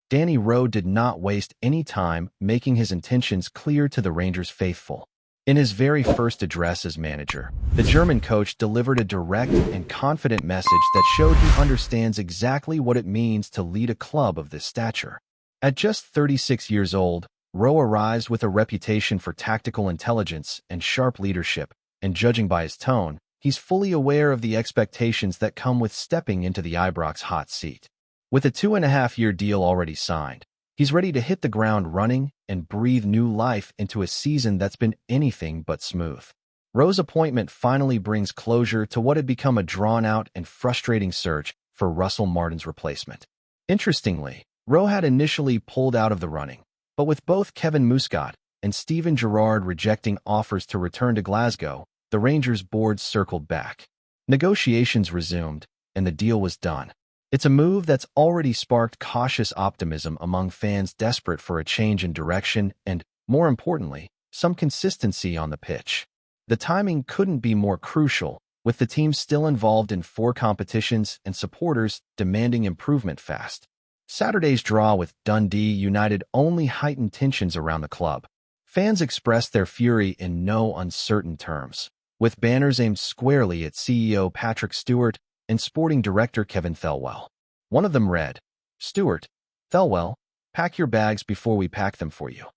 Danny Rowe did not waste any time making his intentions clear to the Rangers faithful. In his very first address as manager, the German coach delivered a direct and confident message that showed he understands exactly what it means to lead a club of this stature. At just 36 years old, Rowe arrives with a reputation for tactical intelligence and sharp leadership, and judging by his tone, he's fully aware of the expectations that come with stepping into the Ibrox hot seat. With a 2.5-year deal already signed, he's ready to hit the ground running and breathe new life into a season that's been anything but smooth. Rowe's appointment finally brings closure to what had become a drawn-out and frustrating search for Russell Martin's replacement. Interestingly, Rowe had initially pulled out of the running, but with both Kevin Muscat and Steven Gerrard rejecting offers to return to Glasgow, the Rangers board circled back. Negotiations resumed, and the deal was done. It's a move that's already sparked cautious optimism among fans desperate for a change in direction and, more importantly, some consistency on the pitch. The timing couldn't be more crucial, with the team still involved in 4 competitions and supporters demanding improvement fast. Saturday's draw with Dundee United only heightened tensions around the club. Fans expressed their fury in no uncertain terms, with banners aimed squarely at CEO Patrick Stewart and sporting director Kevin Thelwell. One of them read, "Stewart, Thelwell, pack your bags before we pack them for you."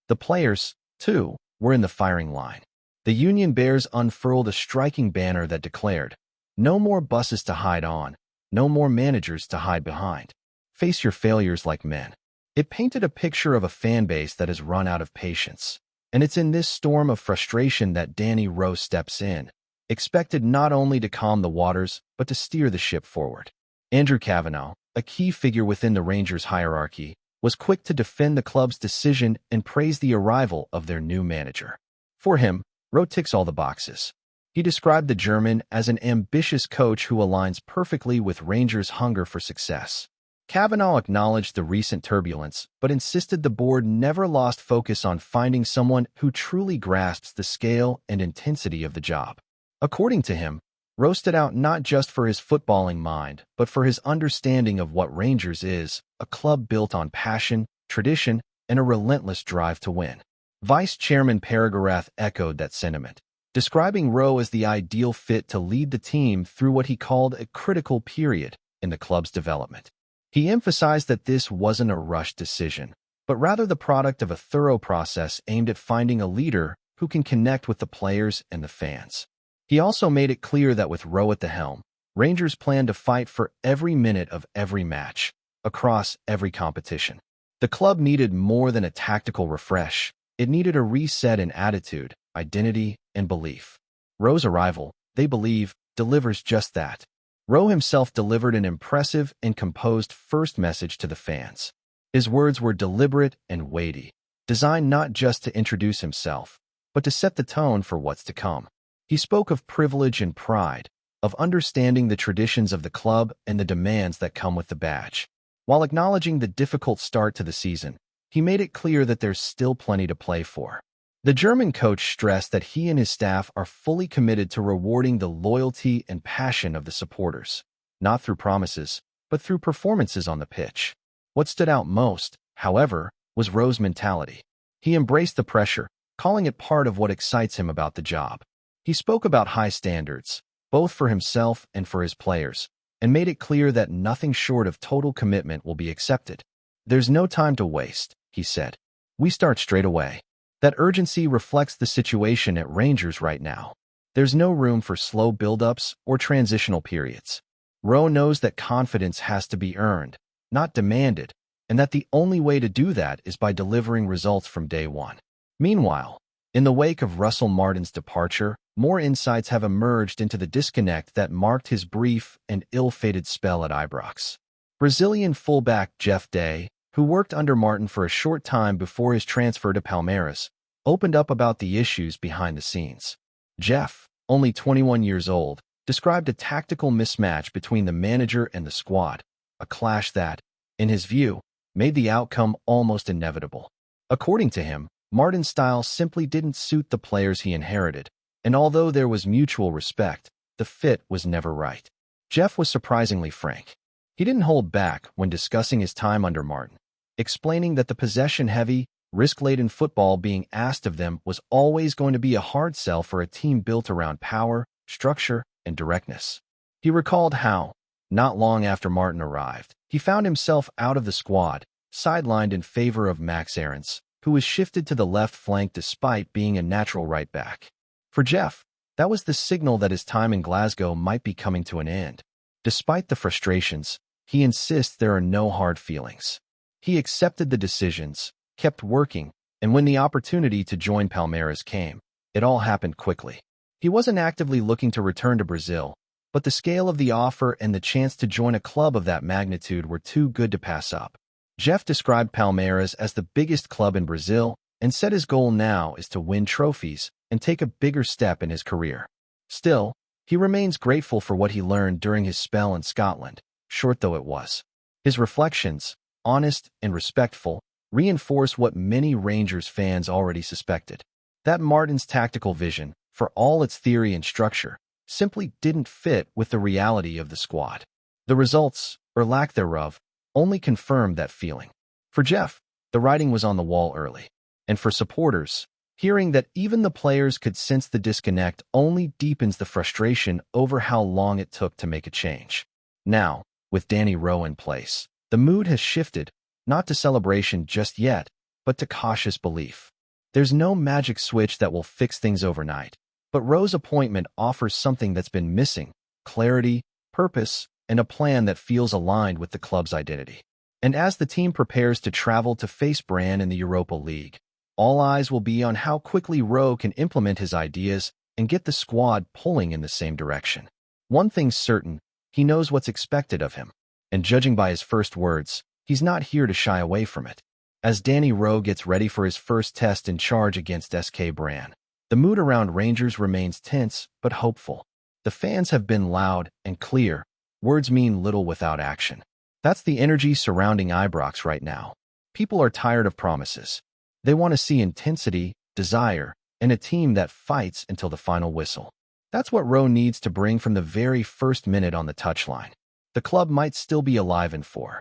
The players, too, were in the firing line. The Union Bears unfurled a striking banner that declared, "No more buses to hide on, no more managers to hide behind. Face your failures like men." It painted a picture of a fan base that has run out of patience. And it's in this storm of frustration that Danny Rowe steps in, expected not only to calm the waters, but to steer the ship forward. Andrew Kavanagh, a key figure within the Rangers hierarchy, was quick to defend the club's decision and praise the arrival of their new manager. For him, Rowe ticks all the boxes. He described the German as an ambitious coach who aligns perfectly with Rangers' hunger for success. Kavanagh acknowledged the recent turbulence, but insisted the board never lost focus on finding someone who truly grasps the scale and intensity of the job. According to him, Rowe stood out not just for his footballing mind, but for his understanding of what Rangers is, a club built on passion, tradition, and a relentless drive to win. Vice Chairman Peregrinath echoed that sentiment, describing Rowe as the ideal fit to lead the team through what he called a critical period in the club's development. He emphasized that this wasn't a rushed decision, but rather the product of a thorough process aimed at finding a leader who can connect with the players and the fans. He also made it clear that with Rowe at the helm, Rangers plan to fight for every minute of every match, across every competition. The club needed more than a tactical refresh. It needed a reset in attitude, identity, and belief. Rowe's arrival, they believe, delivers just that. Rowe himself delivered an impressive and composed first message to the fans. His words were deliberate and weighty, designed not just to introduce himself, but to set the tone for what's to come. He spoke of privilege and pride, of understanding the traditions of the club and the demands that come with the badge. While acknowledging the difficult start to the season, he made it clear that there's still plenty to play for. The German coach stressed that he and his staff are fully committed to rewarding the loyalty and passion of the supporters, not through promises, but through performances on the pitch. What stood out most, however, was Rowe's mentality. He embraced the pressure, calling it part of what excites him about the job. He spoke about high standards, both for himself and for his players, and made it clear that nothing short of total commitment will be accepted. "There's no time to waste," he said. "We start straight away." That urgency reflects the situation at Rangers right now. There's no room for slow build-ups or transitional periods. Rowe knows that confidence has to be earned, not demanded, and that the only way to do that is by delivering results from day one. Meanwhile, in the wake of Russell Martin's departure, more insights have emerged into the disconnect that marked his brief and ill-fated spell at Ibrox. Brazilian fullback Jeff Day, who worked under Martin for a short time before his transfer to Palmeiras, opened up about the issues behind the scenes. Jeff, only 21 years old, described a tactical mismatch between the manager and the squad, a clash that, in his view, made the outcome almost inevitable. According to him, Martin's style simply didn't suit the players he inherited, and although there was mutual respect, the fit was never right. Jeff was surprisingly frank. He didn't hold back when discussing his time under Martin. explaining that the possession-heavy, risk-laden football being asked of them was always going to be a hard sell for a team built around power, structure, and directness. He recalled how, not long after Martin arrived, he found himself out of the squad, sidelined in favor of Max Aarons, who was shifted to the left flank despite being a natural right back. For Jeff, that was the signal that his time in Glasgow might be coming to an end. Despite the frustrations, he insists there are no hard feelings. He accepted the decisions, kept working, and when the opportunity to join Palmeiras came, it all happened quickly. He wasn't actively looking to return to Brazil, but the scale of the offer and the chance to join a club of that magnitude were too good to pass up. Jeff described Palmeiras as the biggest club in Brazil and said his goal now is to win trophies and take a bigger step in his career. Still, he remains grateful for what he learned during his spell in Scotland, short though it was. His reflections, honest and respectful, reinforce what many Rangers fans already suspected. That Martin's tactical vision, for all its theory and structure, simply didn't fit with the reality of the squad. The results, or lack thereof, only confirmed that feeling. For Jeff, the writing was on the wall early. And for supporters, hearing that even the players could sense the disconnect only deepens the frustration over how long it took to make a change. Now, with Danny Rowe in place, the mood has shifted, not to celebration just yet, but to cautious belief. There's no magic switch that will fix things overnight, but Rowe's appointment offers something that's been missing: clarity, purpose, and a plan that feels aligned with the club's identity. And as the team prepares to travel to face Brann in the Europa League, all eyes will be on how quickly Rowe can implement his ideas and get the squad pulling in the same direction. One thing's certain, he knows what's expected of him, and judging by his first words, he's not here to shy away from it. As Danny Rowe gets ready for his first test in charge against SK Brann, the mood around Rangers remains tense but hopeful. The fans have been loud and clear. Words mean little without action. That's the energy surrounding Ibrox right now. People are tired of promises. They want to see intensity, desire, and a team that fights until the final whistle. That's what Rowe needs to bring from the very first minute on the touchline. The club might still be alive in 4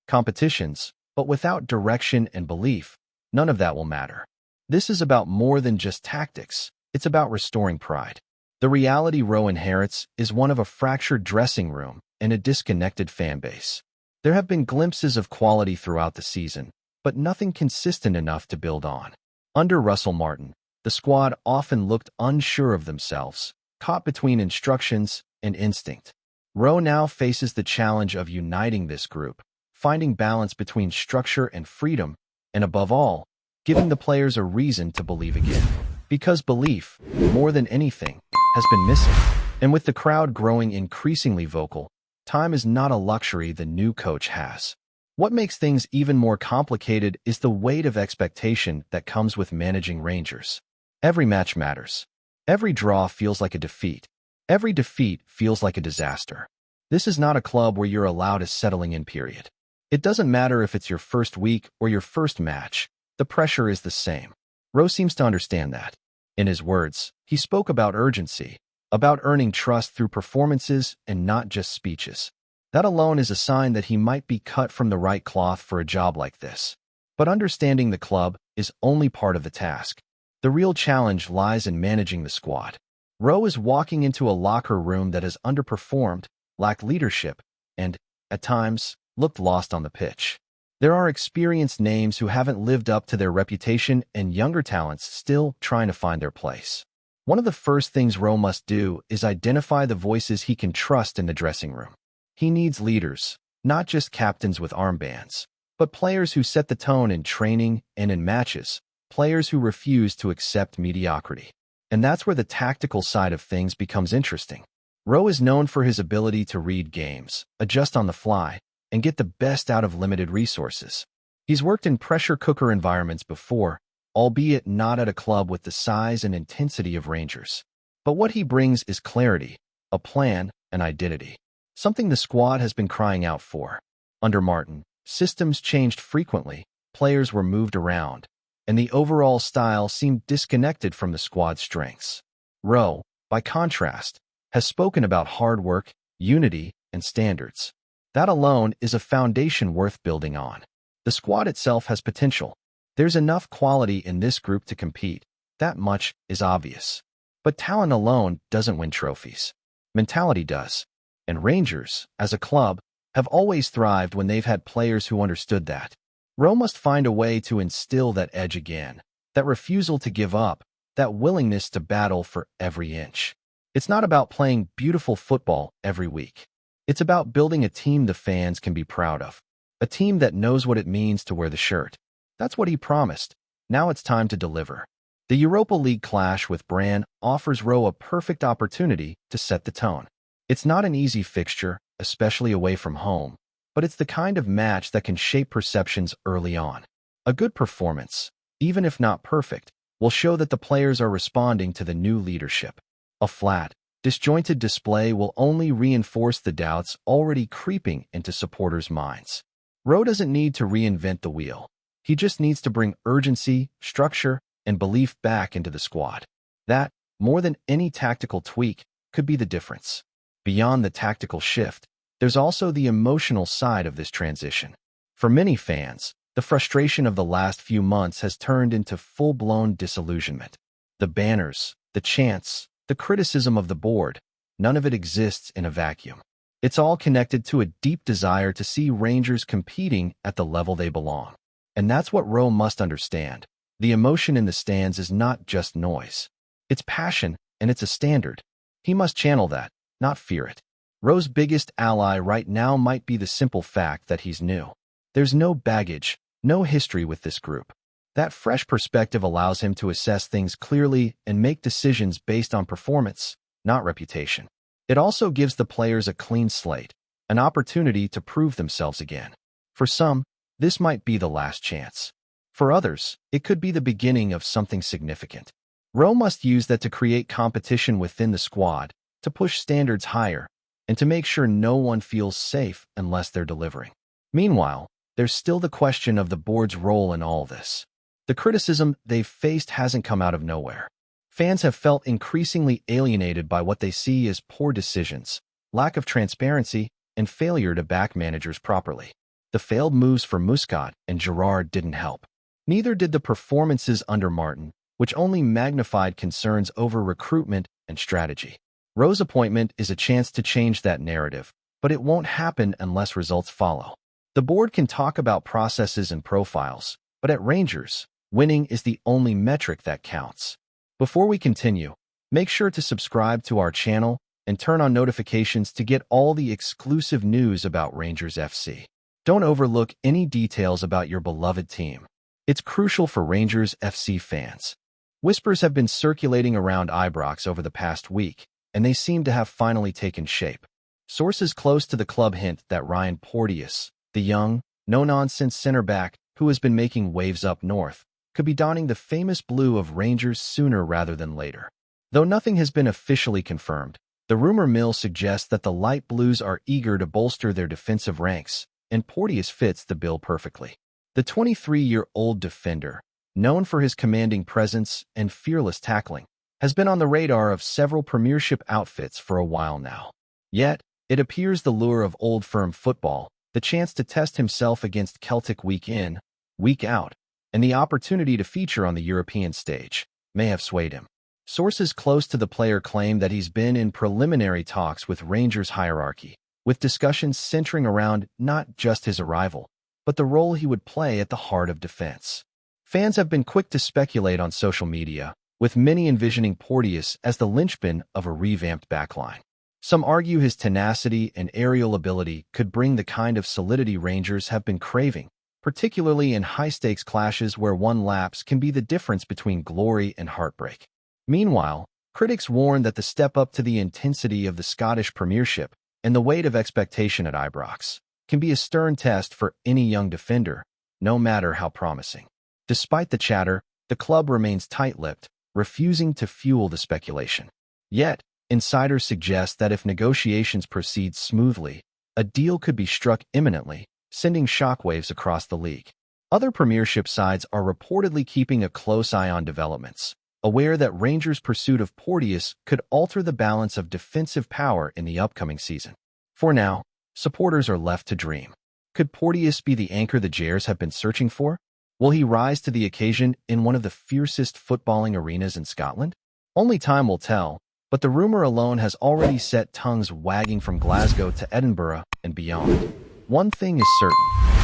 competitions, but without direction and belief, none of that will matter. This is about more than just tactics. It's about restoring pride. The reality Rowe inherits is one of a fractured dressing room and a disconnected fan base. There have been glimpses of quality throughout the season, but nothing consistent enough to build on. Under Russell Martin, the squad often looked unsure of themselves, caught between instructions and instinct. Rowe now faces the challenge of uniting this group, finding balance between structure and freedom, and above all, giving the players a reason to believe again. Because belief, more than anything, has been missing. And with the crowd growing increasingly vocal, time is not a luxury the new coach has. What makes things even more complicated is the weight of expectation that comes with managing Rangers. Every match matters. Every draw feels like a defeat. Every defeat feels like a disaster. This is not a club where you're allowed a settling in period. It doesn't matter if it's your first week or your first match. The pressure is the same. Rowe seems to understand that. In his words, he spoke about urgency, about earning trust through performances and not just speeches. That alone is a sign that he might be cut from the right cloth for a job like this. But understanding the club is only part of the task. The real challenge lies in managing the squad. Rowe is walking into a locker room that has underperformed, lacked leadership, and, at times, looked lost on the pitch. There are experienced names who haven't lived up to their reputation and younger talents still trying to find their place. One of the first things Rowe must do is identify the voices he can trust in the dressing room. He needs leaders, not just captains with armbands, but players who set the tone in training and in matches, players who refuse to accept mediocrity. And that's where the tactical side of things becomes interesting. Rowe is known for his ability to read games, adjust on the fly, and get the best out of limited resources. He's worked in pressure cooker environments before, albeit not at a club with the size and intensity of Rangers. But what he brings is clarity, a plan, an identity. Something the squad has been crying out for. Under Martin, systems changed frequently, players were moved around, and the overall style seemed disconnected from the squad's strengths. Rowe, by contrast, has spoken about hard work, unity, and standards. That alone is a foundation worth building on. The squad itself has potential. There's enough quality in this group to compete. That much is obvious. But talent alone doesn't win trophies. Mentality does. And Rangers, as a club, have always thrived when they've had players who understood that. Rome must find a way to instill that edge again, that refusal to give up, that willingness to battle for every inch. It's not about playing beautiful football every week. It's about building a team the fans can be proud of. A team that knows what it means to wear the shirt. That's what he promised. Now it's time to deliver. The Europa League clash with Brann offers Rowe a perfect opportunity to set the tone. It's not an easy fixture, especially away from home, but it's the kind of match that can shape perceptions early on. A good performance, even if not perfect, will show that the players are responding to the new leadership. A flat, disjointed display will only reinforce the doubts already creeping into supporters' minds. Rowe doesn't need to reinvent the wheel. He just needs to bring urgency, structure, and belief back into the squad. That, more than any tactical tweak, could be the difference. Beyond the tactical shift, there's also the emotional side of this transition. For many fans, the frustration of the last few months has turned into full-blown disillusionment. The banners, the chants, the criticism of the board, none of it exists in a vacuum. It's all connected to a deep desire to see Rangers competing at the level they belong. And that's what Rowe must understand. The emotion in the stands is not just noise. It's passion, and it's a standard. He must channel that, not fear it. Rowe's biggest ally right now might be the simple fact that he's new. There's no baggage, no history with this group. That fresh perspective allows him to assess things clearly and make decisions based on performance, not reputation. It also gives the players a clean slate, an opportunity to prove themselves again. For some, this might be the last chance. For others, it could be the beginning of something significant. Rowe must use that to create competition within the squad, to push standards higher, and to make sure no one feels safe unless they're delivering. Meanwhile, there's still the question of the board's role in all this. The criticism they've faced hasn't come out of nowhere. Fans have felt increasingly alienated by what they see as poor decisions, lack of transparency, and failure to back managers properly. The failed moves for Muscat and Gerrard didn't help. Neither did the performances under Martin, which only magnified concerns over recruitment and strategy. Rowe's appointment is a chance to change that narrative, but it won't happen unless results follow. The board can talk about processes and profiles, but at Rangers, winning is the only metric that counts. Before we continue, make sure to subscribe to our channel and turn on notifications to get all the exclusive news about Rangers FC. Don't overlook any details about your beloved team. It's crucial for Rangers FC fans. Whispers have been circulating around Ibrox over the past week, and they seem to have finally taken shape. Sources close to the club hint that Ryan PORTEOUS, the young, no-nonsense center-back who has been making waves up north, could be donning the famous blue of Rangers sooner rather than later. Though nothing has been officially confirmed, the rumor mill suggests that the light blues are eager to bolster their defensive ranks, and PORTEOUS fits the bill perfectly. The 23-year-old defender, known for his commanding presence and fearless tackling, has been on the radar of several Premiership outfits for a while now. Yet, it appears the lure of old firm football, the chance to test himself against Celtic week in, week out, and the opportunity to feature on the European stage, may have swayed him. Sources close to the player claim that he's been in preliminary talks with Rangers hierarchy, with discussions centering around not just his arrival, but the role he would play at the heart of defense. Fans have been quick to speculate on social media, with many envisioning PORTEOUS as the linchpin of a revamped backline. Some argue his tenacity and aerial ability could bring the kind of solidity Rangers have been craving, particularly in high-stakes clashes where one lapse can be the difference between glory and heartbreak. Meanwhile, critics warn that the step up to the intensity of the Scottish Premiership and the weight of expectation at Ibrox can be a stern test for any young defender, no matter how promising. Despite the chatter, the club remains tight-lipped, refusing to fuel the speculation. Yet, insiders suggest that if negotiations proceed smoothly, a deal could be struck imminently, sending shockwaves across the league. Other Premiership sides are reportedly keeping a close eye on developments, aware that Rangers' pursuit of PORTEOUS could alter the balance of defensive power in the upcoming season. For now, supporters are left to dream. Could Porteous be the anchor the Jers have been searching for? Will he rise to the occasion in one of the fiercest footballing arenas in Scotland? Only time will tell, but the rumor alone has already set tongues wagging from Glasgow to Edinburgh and beyond. One thing is certain.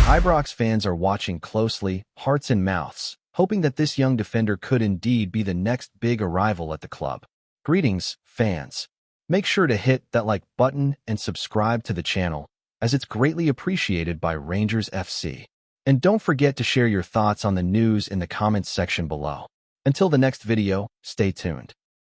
Ibrox fans are watching closely, hearts in mouths, hoping that this young defender could indeed be the next big arrival at the club. Greetings, fans. Make sure to hit that like button and subscribe to the channel, as it's greatly appreciated by Rangers FC. And don't forget to share your thoughts on the news in the comments section below. Until the next video, stay tuned.